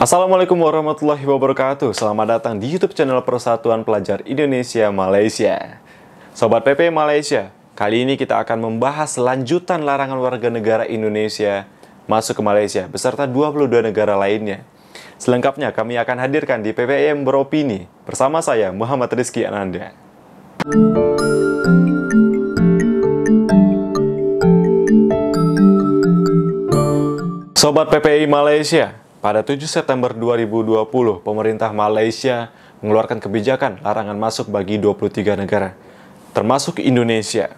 Assalamualaikum warahmatullahi wabarakatuh. Selamat datang di YouTube channel Persatuan Pelajar Indonesia Malaysia. Sobat PP Malaysia, kali ini kita akan membahas lanjutan larangan warga negara Indonesia masuk ke Malaysia beserta 22 negara lainnya. Selengkapnya kami akan hadirkan di PPM Beropini bersama saya Muhammad Rizky Ananda. Sobat PPI Malaysia, pada 7 September 2020, pemerintah Malaysia mengeluarkan kebijakan larangan masuk bagi 23 negara, termasuk Indonesia.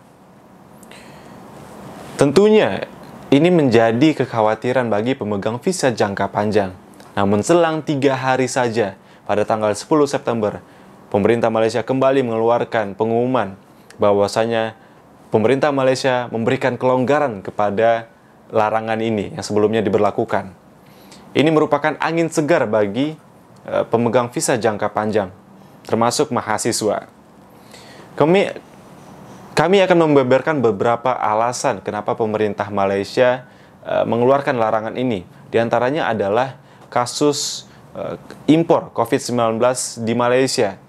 Tentunya, ini menjadi kekhawatiran bagi pemegang visa jangka panjang. Namun selang 3 hari saja, pada tanggal 10 September, pemerintah Malaysia kembali mengeluarkan pengumuman bahwasanya pemerintah Malaysia memberikan kelonggaran kepada larangan ini yang sebelumnya diberlakukan. Ini merupakan angin segar bagi pemegang visa jangka panjang, termasuk mahasiswa. Kami akan membeberkan beberapa alasan kenapa pemerintah Malaysia mengeluarkan larangan ini. Di antaranya adalah kasus impor COVID-19 di Malaysia.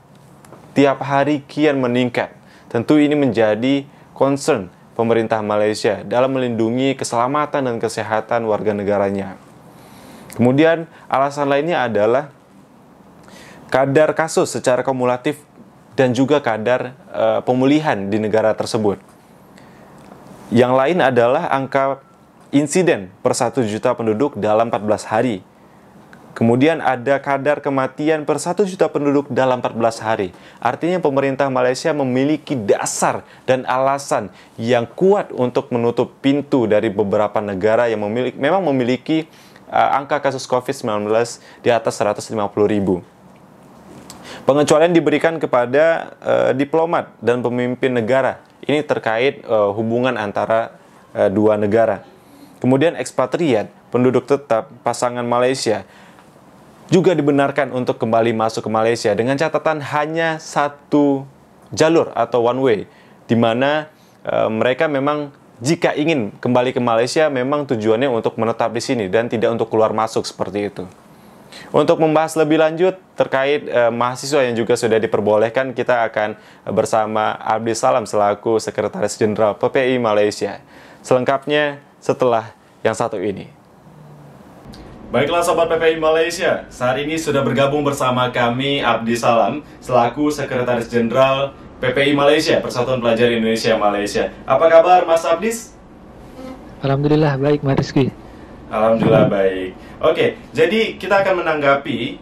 Tiap hari kian meningkat. Tentu ini menjadi concern pemerintah Malaysia dalam melindungi keselamatan dan kesehatan warga negaranya. Kemudian alasan lainnya adalah kadar kasus secara kumulatif dan juga kadar pemulihan di negara tersebut. Yang lain adalah angka insiden per 1 juta penduduk dalam 14 hari. Kemudian ada kadar kematian per 1 juta penduduk dalam 14 hari. Artinya pemerintah Malaysia memiliki dasar dan alasan yang kuat untuk menutup pintu dari beberapa negara yang memang memiliki angka kasus COVID-19 di atas 150.000. Pengecualian diberikan kepada diplomat dan pemimpin negara. Ini terkait hubungan antara dua negara. Kemudian ekspatriat, penduduk tetap, pasangan Malaysia juga dibenarkan untuk kembali masuk ke Malaysia dengan catatan hanya satu jalur atau one way, di mana mereka memang jika ingin kembali ke Malaysia memang tujuannya untuk menetap di sini dan tidak untuk keluar masuk seperti itu. Untuk membahas lebih lanjut terkait mahasiswa yang juga sudah diperbolehkan, kita akan bersama Abdi Salam selaku Sekretaris Jenderal PPI Malaysia. Selengkapnya setelah yang satu ini. Baiklah Sobat PPI Malaysia, saat ini sudah bergabung bersama kami Abdi Salam selaku Sekretaris Jenderal PPI Malaysia, Persatuan Pelajar Indonesia Malaysia. Apa kabar Mas Abdis? Alhamdulillah baik Mas Rizky. Alhamdulillah baik. Oke, jadi kita akan menanggapi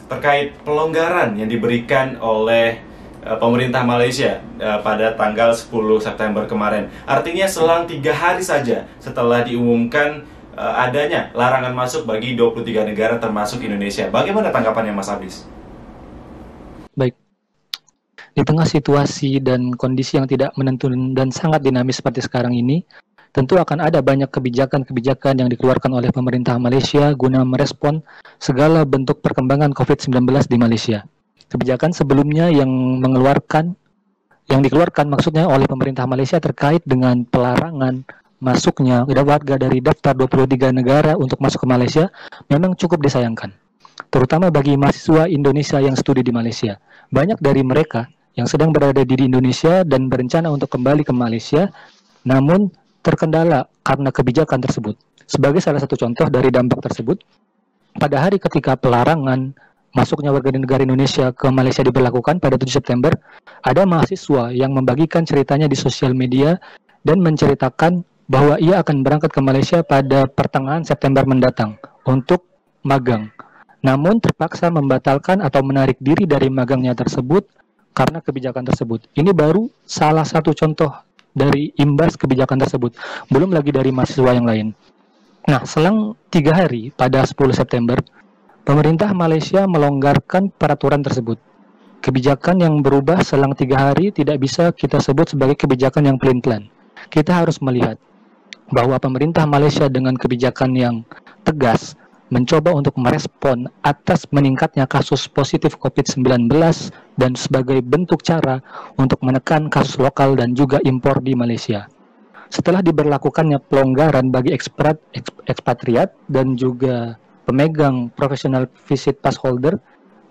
terkait pelonggaran yang diberikan oleh pemerintah Malaysia pada tanggal 10 September kemarin. Artinya selang 3 hari saja setelah diumumkan adanya larangan masuk bagi 23 negara termasuk Indonesia. Bagaimana tanggapannya Mas Abdis? Baik. Di tengah situasi dan kondisi yang tidak menentu dan sangat dinamis seperti sekarang ini, tentu akan ada banyak kebijakan-kebijakan yang dikeluarkan oleh pemerintah Malaysia guna merespon segala bentuk perkembangan COVID-19 di Malaysia. Kebijakan sebelumnya yang dikeluarkan maksudnya oleh pemerintah Malaysia terkait dengan pelarangan masuknya warga dari daftar 23 negara untuk masuk ke Malaysia memang cukup disayangkan, terutama bagi mahasiswa Indonesia yang studi di Malaysia. Banyak dari mereka yang sedang berada di Indonesia dan berencana untuk kembali ke Malaysia, namun terkendala karena kebijakan tersebut. Sebagai salah satu contoh dari dampak tersebut, pada hari ketika pelarangan masuknya warga negara Indonesia ke Malaysia diberlakukan pada 7 September, ada mahasiswa yang membagikan ceritanya di sosial media dan menceritakan bahwa ia akan berangkat ke Malaysia pada pertengahan September mendatang untuk magang. Namun terpaksa membatalkan atau menarik diri dari magangnya tersebut karena kebijakan tersebut. Ini baru salah satu contoh dari imbas kebijakan tersebut. Belum lagi dari mahasiswa yang lain. Nah, selang 3 hari pada 10 September, pemerintah Malaysia melonggarkan peraturan tersebut. Kebijakan yang berubah selang 3 hari tidak bisa kita sebut sebagai kebijakan yang pelin-pelan. Kita harus melihat bahwa pemerintah Malaysia dengan kebijakan yang tegas mencoba untuk merespon atas meningkatnya kasus positif COVID-19 dan sebagai bentuk cara untuk menekan kasus lokal dan juga impor di Malaysia. Setelah diberlakukannya pelonggaran bagi ekspatriat dan juga pemegang professional visit pass holder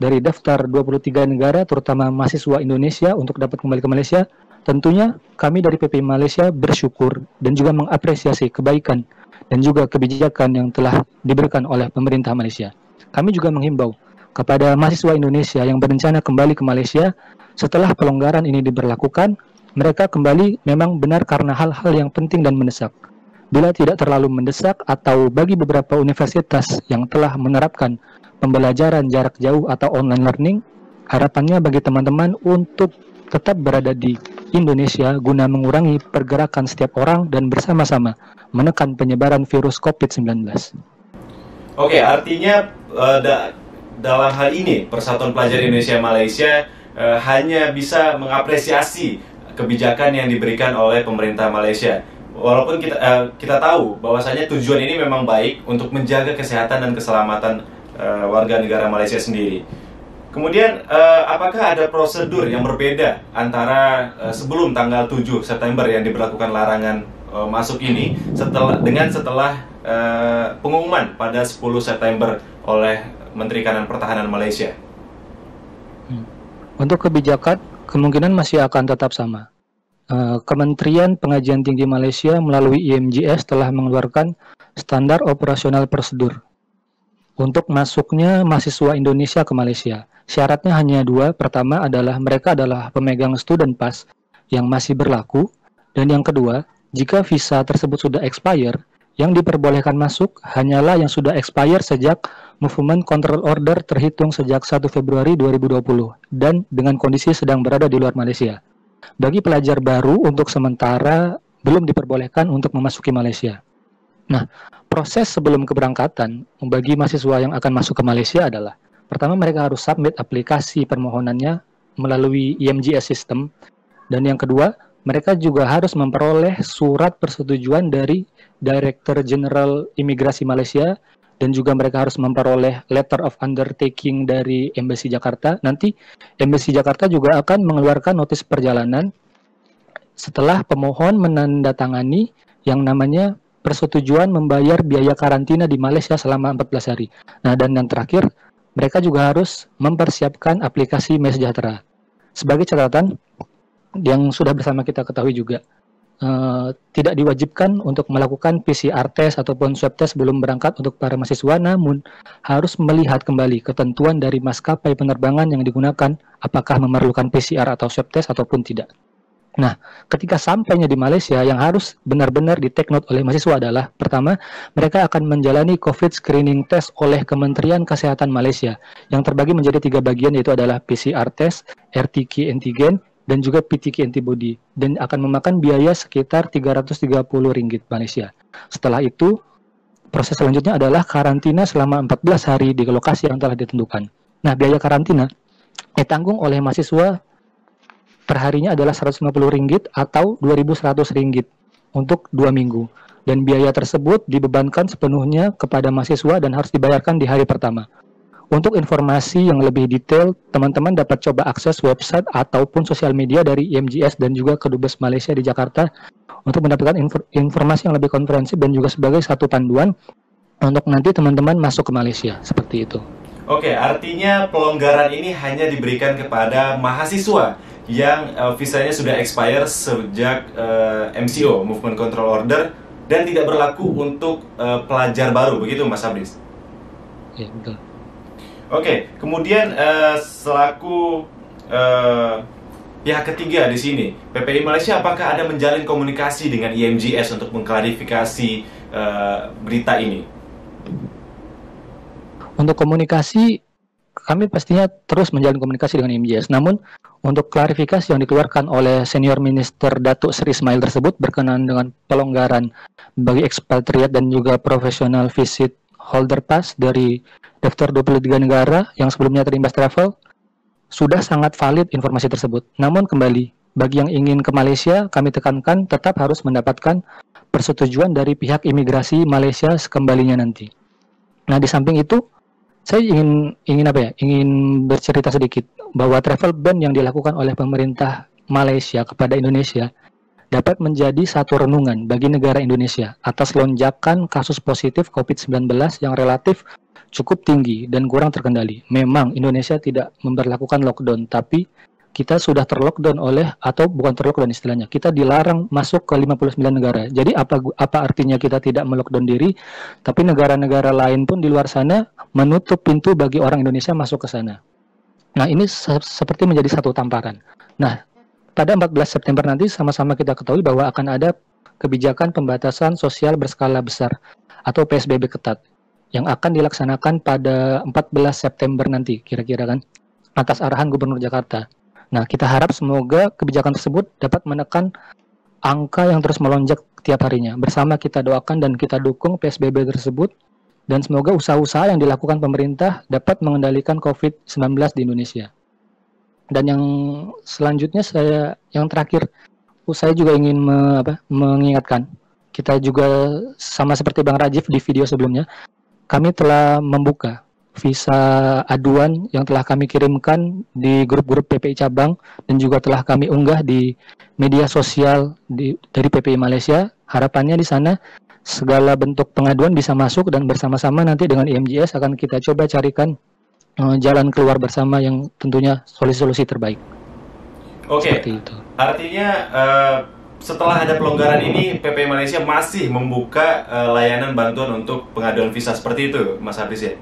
dari daftar 23 negara, terutama mahasiswa Indonesia untuk dapat kembali ke Malaysia, tentunya kami dari PPI Malaysia bersyukur dan juga mengapresiasi kebaikan dan juga kebijakan yang telah diberikan oleh pemerintah Malaysia. Kami juga menghimbau kepada mahasiswa Indonesia yang berencana kembali ke Malaysia setelah pelonggaran ini diberlakukan, mereka kembali memang benar karena hal-hal yang penting dan mendesak. Bila tidak terlalu mendesak atau bagi beberapa universitas yang telah menerapkan pembelajaran jarak jauh atau online learning, harapannya bagi teman-teman untuk tetap berada di Indonesia guna mengurangi pergerakan setiap orang dan bersama-sama menekan penyebaran virus COVID-19. Oke, artinya dalam hal ini Persatuan Pelajar Indonesia Malaysia hanya bisa mengapresiasi kebijakan yang diberikan oleh pemerintah Malaysia. Walaupun kita tahu bahwasanya tujuan ini memang baik untuk menjaga kesehatan dan keselamatan warga negara Malaysia sendiri. Kemudian apakah ada prosedur yang berbeda antara sebelum tanggal 7 September yang diberlakukan larangan masuk ini setelah pengumuman pada 10 September oleh Menteri Kanan Pertahanan Malaysia? Untuk kebijakan kemungkinan masih akan tetap sama. Kementerian Pengajian Tinggi Malaysia melalui IMGS telah mengeluarkan standar operasional prosedur untuk masuknya mahasiswa Indonesia ke Malaysia. Syaratnya hanya dua. Pertama adalah mereka adalah pemegang student pass yang masih berlaku, dan yang kedua, jika visa tersebut sudah expire, yang diperbolehkan masuk hanyalah yang sudah expire sejak Movement Control Order terhitung sejak 1 Februari 2020 dan dengan kondisi sedang berada di luar Malaysia. Bagi pelajar baru untuk sementara belum diperbolehkan untuk memasuki Malaysia. Nah, proses sebelum keberangkatan bagi mahasiswa yang akan masuk ke Malaysia adalah pertama mereka harus submit aplikasi permohonannya melalui IMGS system, dan yang kedua mereka juga harus memperoleh surat persetujuan dari Director General Imigrasi Malaysia, dan juga mereka harus memperoleh letter of undertaking dari Embassy Jakarta. Nanti Embassy Jakarta juga akan mengeluarkan notis perjalanan setelah pemohon menandatangani yang namanya persetujuan membayar biaya karantina di Malaysia selama 14 hari. Nah, dan yang terakhir, mereka juga harus mempersiapkan aplikasi MySejahtera. Sebagai catatan, yang sudah bersama kita ketahui juga, tidak diwajibkan untuk melakukan PCR test ataupun swab test sebelum berangkat untuk para mahasiswa, namun harus melihat kembali ketentuan dari maskapai penerbangan yang digunakan, apakah memerlukan PCR atau swab test ataupun tidak. Nah, ketika sampainya di Malaysia, yang harus benar-benar di-take note oleh mahasiswa adalah, pertama, mereka akan menjalani COVID screening test oleh Kementerian Kesehatan Malaysia, yang terbagi menjadi 3 bagian, yaitu adalah PCR test, RT-Q antigen, dan juga PTK antibody, dan akan memakan biaya sekitar RM330 Malaysia. Setelah itu, proses selanjutnya adalah karantina selama 14 hari di lokasi yang telah ditentukan. Nah, biaya karantina ditanggung oleh mahasiswa perharinya adalah RM150 atau RM2.100 untuk 2 minggu. Dan biaya tersebut dibebankan sepenuhnya kepada mahasiswa dan harus dibayarkan di hari pertama. Untuk informasi yang lebih detail, teman-teman dapat coba akses website ataupun sosial media dari IMGS dan juga Kedubes Malaysia di Jakarta untuk mendapatkan informasi yang lebih komprehensif dan juga sebagai satu panduan untuk nanti teman-teman masuk ke Malaysia, seperti itu. Oke, artinya pelonggaran ini hanya diberikan kepada mahasiswa yang visanya sudah expire sejak MCO, Movement Control Order, dan tidak berlaku untuk pelajar baru, begitu Mas Abris? Ya, betul. Oke, kemudian selaku pihak ketiga di sini, PPI Malaysia apakah ada menjalin komunikasi dengan IMGS untuk mengklarifikasi berita ini? Untuk komunikasi, kami pastinya terus menjalin komunikasi dengan IMGS. Namun, untuk klarifikasi yang dikeluarkan oleh Senior Minister Datuk Seri Ismail tersebut berkenaan dengan pelonggaran bagi ekspatriat dan juga professional visit holder pass dari daftar 23 negara yang sebelumnya terimbas travel, sudah sangat valid informasi tersebut. Namun kembali, bagi yang ingin ke Malaysia, kami tekankan tetap harus mendapatkan persetujuan dari pihak imigrasi Malaysia sekembalinya nanti. Nah, di samping itu, saya ingin bercerita sedikit bahwa travel ban yang dilakukan oleh pemerintah Malaysia kepada Indonesia dapat menjadi satu renungan bagi negara Indonesia atas lonjakan kasus positif COVID-19 yang relatif cukup tinggi dan kurang terkendali. Memang Indonesia tidak memberlakukan lockdown, tapi kita sudah terlockdown atau bukan terlockdown istilahnya, kita dilarang masuk ke 59 negara. Jadi apa artinya kita tidak melockdown diri, tapi negara-negara lain pun di luar sana menutup pintu bagi orang Indonesia masuk ke sana. Nah, ini seperti menjadi satu tamparan. Nah, pada 14 September nanti sama-sama kita ketahui bahwa akan ada kebijakan pembatasan sosial berskala besar atau PSBB ketat yang akan dilaksanakan pada 14 September nanti, kira-kira kan, atas arahan Gubernur Jakarta. Nah, kita harap semoga kebijakan tersebut dapat menekan angka yang terus melonjak tiap harinya. Bersama kita doakan dan kita dukung PSBB tersebut, dan semoga usaha-usaha yang dilakukan pemerintah dapat mengendalikan COVID-19 di Indonesia. Dan yang selanjutnya yang terakhir, saya juga ingin mengingatkan, kita juga sama seperti Bang Rajif di video sebelumnya, kami telah membuka visa aduan yang telah kami kirimkan di grup-grup PPI cabang dan juga telah kami unggah di media sosial dari PPI Malaysia. Harapannya di sana segala bentuk pengaduan bisa masuk dan bersama-sama nanti dengan IMJS akan kita coba carikan jalan keluar bersama yang tentunya solusi-solusi terbaik. Oke, seperti itu. Artinya setelah ada pelonggaran ini PPI Malaysia masih membuka layanan bantuan untuk pengaduan visa seperti itu, Mas Habis ya?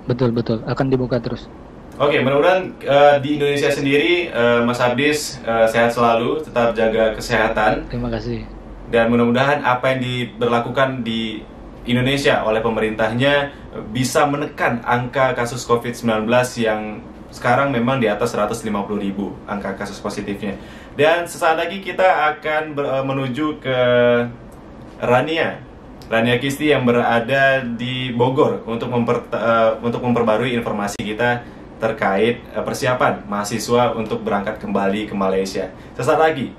Betul, akan dibuka terus. Oke, mudah-mudahan di Indonesia sendiri Mas Habis sehat selalu, tetap jaga kesehatan. Terima kasih. Dan mudah-mudahan apa yang diberlakukan di Indonesia oleh pemerintahnya bisa menekan angka kasus COVID-19 yang sekarang memang di atas 150.000 angka kasus positifnya. Dan sesaat lagi kita akan menuju ke Rania Kisti yang berada di Bogor untuk memperbarui informasi kita terkait persiapan mahasiswa untuk berangkat kembali ke Malaysia. Sesaat lagi,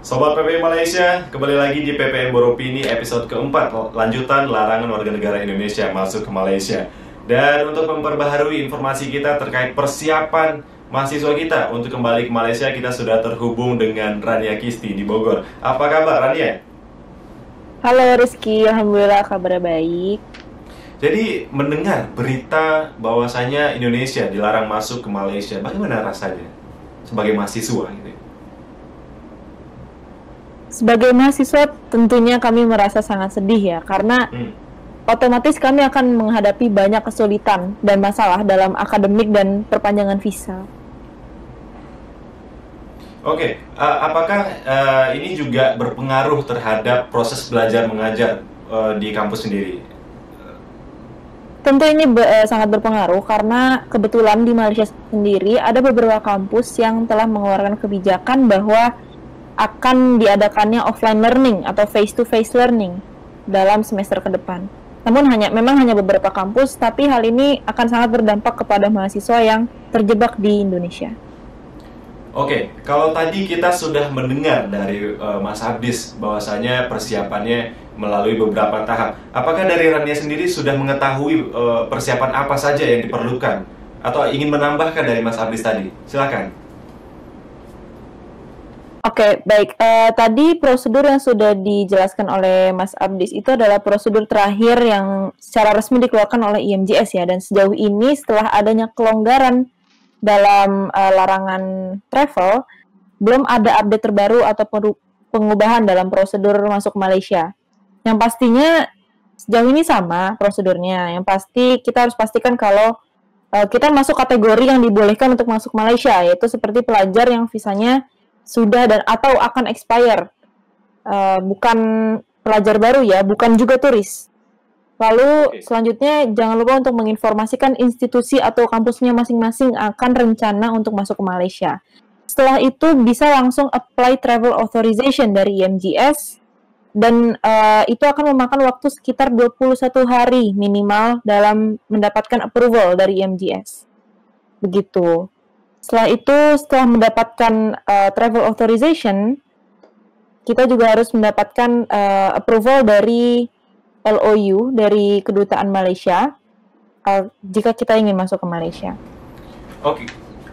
Sobat PPI Malaysia, kembali lagi di PPM Boropini episode keempat, lanjutan larangan warga negara Indonesia masuk ke Malaysia. Dan untuk memperbaharui informasi kita terkait persiapan mahasiswa kita untuk kembali ke Malaysia, kita sudah terhubung dengan Rania Kisti di Bogor. Apa kabar, Rania? Halo Rizky, alhamdulillah kabar baik. Jadi mendengar berita bahwasanya Indonesia dilarang masuk ke Malaysia, bagaimana rasanya sebagai mahasiswa gitu? Sebagai mahasiswa tentunya kami merasa sangat sedih ya, karena otomatis kami akan menghadapi banyak kesulitan dan masalah dalam akademik dan perpanjangan visa. Oke, apakah ini juga berpengaruh terhadap proses belajar mengajar di kampus sendiri? Tentu ini sangat berpengaruh karena kebetulan di Malaysia sendiri ada beberapa kampus yang telah mengeluarkan kebijakan bahwa akan diadakannya offline learning atau face-to-face learning dalam semester ke depan. Namun memang hanya beberapa kampus, tapi hal ini akan sangat berdampak kepada mahasiswa yang terjebak di Indonesia. Oke, kalau tadi kita sudah mendengar dari Mas Habis bahwasanya persiapannya melalui beberapa tahap. Apakah dari Rania sendiri sudah mengetahui persiapan apa saja yang diperlukan? Atau ingin menambahkan dari Mas Habis tadi? Silakan. Oke, baik. Tadi prosedur yang sudah dijelaskan oleh Mas Abdis itu adalah prosedur terakhir yang secara resmi dikeluarkan oleh IMJS ya. Dan sejauh ini setelah adanya kelonggaran dalam larangan travel, belum ada update terbaru atau pengubahan dalam prosedur masuk Malaysia. Yang pastinya sejauh ini sama prosedurnya. Yang pasti kita harus pastikan kalau kita masuk kategori yang dibolehkan untuk masuk Malaysia, yaitu seperti pelajar yang visanya sudah dan atau akan expire, bukan pelajar baru ya, bukan juga turis. Lalu selanjutnya jangan lupa untuk menginformasikan institusi atau kampusnya masing-masing akan rencana untuk masuk ke Malaysia. Setelah itu bisa langsung apply travel authorization dari IMJS dan itu akan memakan waktu sekitar 21 hari minimal dalam mendapatkan approval dari IMJS. Begitu. Setelah itu, setelah mendapatkan travel authorization, kita juga harus mendapatkan approval dari LOU dari Kedutaan Malaysia jika kita ingin masuk ke Malaysia.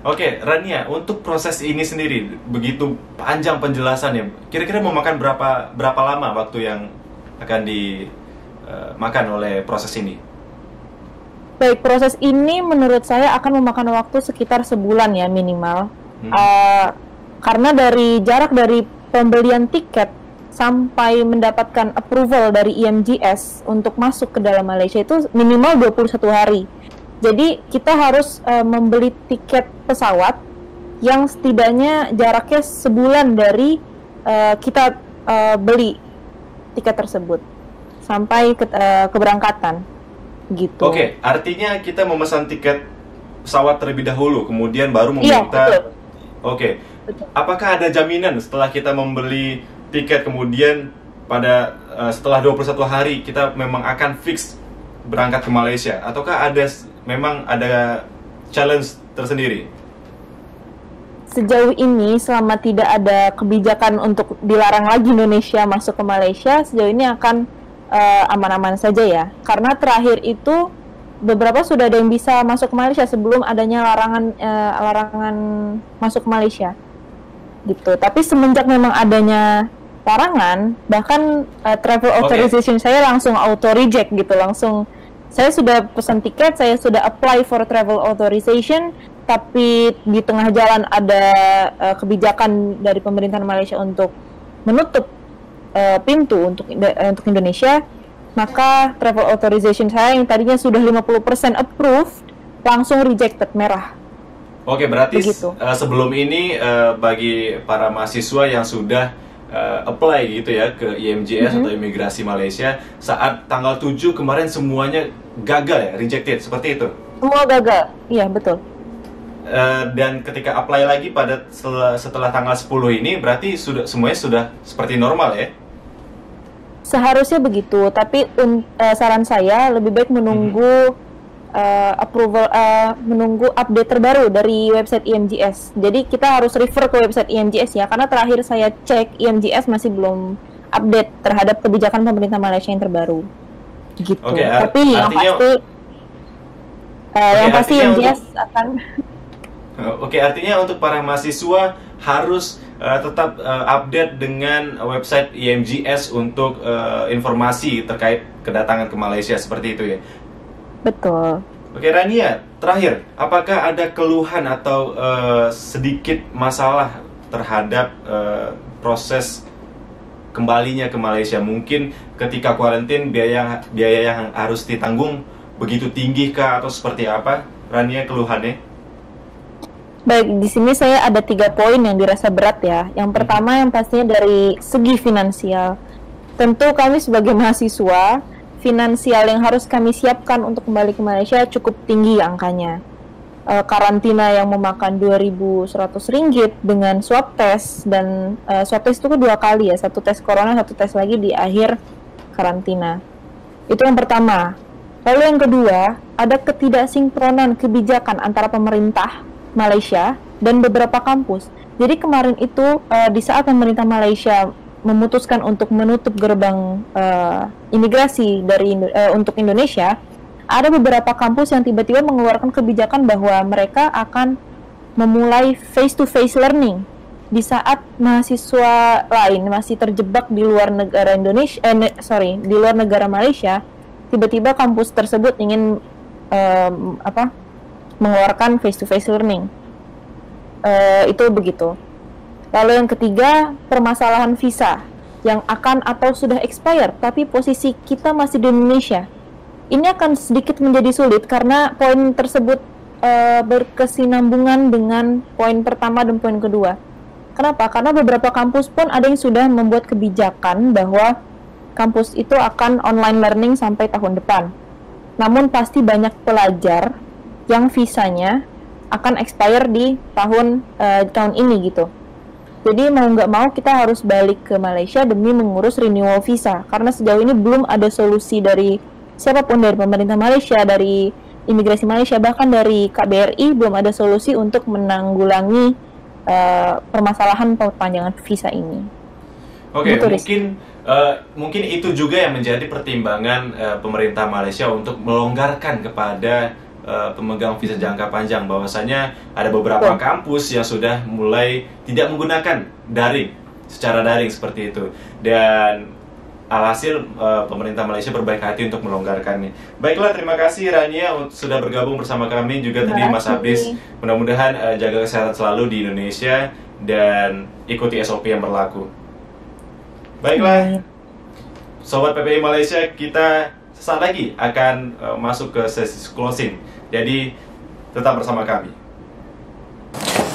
Oke, Rania, untuk proses ini sendiri begitu panjang penjelasannya. Kira-kira memakan berapa lama waktu yang akan dimakan oleh proses ini? Baik, proses ini menurut saya akan memakan waktu sekitar sebulan ya minimal. Karena dari jarak dari pembelian tiket sampai mendapatkan approval dari IMGS untuk masuk ke dalam Malaysia itu minimal 21 hari. Jadi kita harus membeli tiket pesawat yang setidaknya jaraknya sebulan dari kita beli tiket tersebut sampai keberangkatan gitu. Oke, artinya kita memesan tiket pesawat terlebih dahulu, kemudian baru Iya, meminta. betul. Oke, apakah ada jaminan setelah kita membeli tiket kemudian pada setelah 21 hari kita memang akan fix berangkat ke Malaysia, ataukah memang ada challenge tersendiri? Sejauh ini selama tidak ada kebijakan untuk dilarang lagi Indonesia masuk ke Malaysia, sejauh ini akan aman-aman saja ya. Karena terakhir itu beberapa sudah ada yang bisa masuk ke Malaysia sebelum adanya larangan masuk ke Malaysia. Gitu. Tapi semenjak memang adanya larangan, bahkan travel authorization saya langsung auto reject gitu, langsung saya sudah pesan tiket, saya sudah apply for travel authorization, tapi di tengah jalan ada kebijakan dari pemerintahan Malaysia untuk menutup pintu untuk Indonesia, maka travel authorization saya yang tadinya sudah 50% approved langsung rejected, merah. Oke, berarti Begitu. sebelum ini bagi para mahasiswa yang sudah apply gitu ya ke IMGS atau Imigrasi Malaysia, saat tanggal 7 kemarin semuanya gagal ya, rejected, seperti itu? Semua gagal, iya betul. Dan ketika apply lagi pada setelah tanggal 10 ini, berarti semuanya sudah seperti normal ya? Seharusnya begitu, tapi saran saya lebih baik menunggu approval, menunggu update terbaru dari website IMGS. Jadi kita harus refer ke website IMGS ya, karena terakhir saya cek IMGS masih belum update terhadap kebijakan pemerintah Malaysia yang terbaru. Gitu. Oke, tapi yang pasti IMGS akan. Oke, artinya untuk para mahasiswa harus tetap update dengan website IMGS untuk informasi terkait kedatangan ke Malaysia, seperti itu ya? Betul. Oke, Rania, terakhir, apakah ada keluhan atau sedikit masalah terhadap proses kembalinya ke Malaysia? Mungkin ketika kuarantin biaya yang harus ditanggung begitu tinggi kah atau seperti apa? Rania, keluhannya? Baik, di sini saya ada 3 poin yang dirasa berat ya. Yang pertama yang pastinya dari segi finansial. Tentu kami sebagai mahasiswa, finansial yang harus kami siapkan untuk kembali ke Malaysia cukup tinggi angkanya. Karantina yang memakan Rp2.100 dengan swab test, dan swab test itu 2 kali ya, 1 tes corona, 1 tes lagi di akhir karantina. Itu yang pertama. Lalu yang kedua, ada ketidaksinkronan kebijakan antara pemerintah Malaysia dan beberapa kampus. Jadi kemarin itu di saat pemerintah Malaysia memutuskan untuk menutup gerbang imigrasi untuk Indonesia, ada beberapa kampus yang tiba-tiba mengeluarkan kebijakan bahwa mereka akan memulai face-to-face learning di saat mahasiswa lain masih terjebak di luar negara di luar negara Malaysia. Tiba-tiba kampus tersebut ingin mengeluarkan face-to-face learning. Itu begitu. Lalu yang ketiga, permasalahan visa yang akan atau sudah expire, tapi posisi kita masih di Indonesia. Ini akan sedikit menjadi sulit karena poin tersebut berkesinambungan dengan poin pertama dan poin kedua. Kenapa? Karena beberapa kampus pun ada yang sudah membuat kebijakan bahwa kampus itu akan online learning sampai tahun depan. Namun pasti banyak pelajar yang visanya akan expire di tahun ini gitu. Jadi mau nggak mau kita harus balik ke Malaysia demi mengurus renewal visa, karena sejauh ini belum ada solusi dari siapapun, dari pemerintah Malaysia, dari imigrasi Malaysia, bahkan dari KBRI belum ada solusi untuk menanggulangi permasalahan perpanjangan visa ini. Oke, mungkin itu juga yang menjadi pertimbangan pemerintah Malaysia untuk melonggarkan kepada pemegang visa jangka panjang, bahwasanya ada beberapa kampus yang sudah mulai tidak menggunakan secara daring seperti itu. Dan alhasil pemerintah Malaysia berbaik hati untuk melonggarkannya. Baiklah, terima kasih Rania sudah bergabung bersama kami, juga tadi Mas Abdis. Mudah-mudahan jaga kesehatan selalu di Indonesia dan ikuti SOP yang berlaku. Baiklah, Sobat PPI Malaysia, kita sesaat lagi akan masuk ke sesi closing. Jadi tetap bersama kami.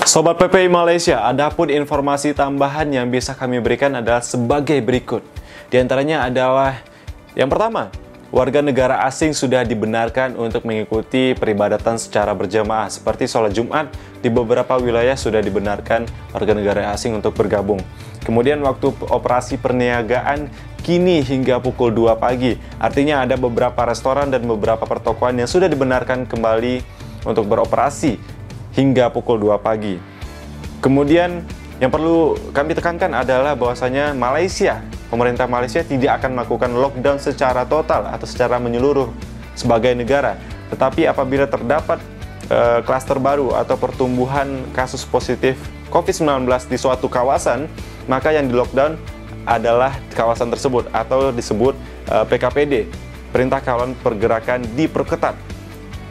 Sobat PPI Malaysia, adapun informasi tambahan yang bisa kami berikan adalah sebagai berikut. Di antaranya adalah yang pertama, warga negara asing sudah dibenarkan untuk mengikuti peribadatan secara berjamaah seperti sholat Jumat. Di beberapa wilayah sudah dibenarkan warga negara asing untuk bergabung. Kemudian waktu operasi perniagaan kini hingga pukul 2 pagi. Artinya ada beberapa restoran dan beberapa pertokoan yang sudah dibenarkan kembali untuk beroperasi hingga pukul 2 pagi. Kemudian yang perlu kami tekankan adalah bahwasanya pemerintah Malaysia tidak akan melakukan lockdown secara total atau secara menyeluruh sebagai negara. Tetapi apabila terdapat klaster baru atau pertumbuhan kasus positif COVID-19 di suatu kawasan, maka yang di lockdown adalah kawasan tersebut atau disebut PKPD, Perintah Kawalan Pergerakan Diperketat.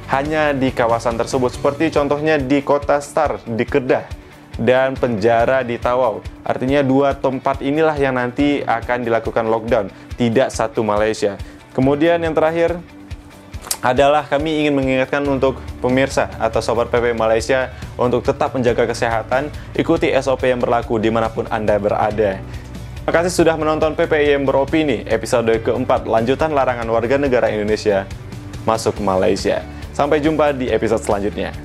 Hanya di kawasan tersebut, seperti contohnya di Kota Star, di Kedah, dan penjara di Tawau. Artinya 2 tempat inilah yang nanti akan dilakukan lockdown, tidak satu Malaysia. Kemudian yang terakhir adalah kami ingin mengingatkan untuk pemirsa atau Sobat PPI Malaysia untuk tetap menjaga kesehatan, ikuti SOP yang berlaku dimanapun Anda berada. Terima kasih sudah menonton PPI yang beropini, episode keempat, lanjutan larangan warga negara Indonesia masuk Malaysia. Sampai jumpa di episode selanjutnya.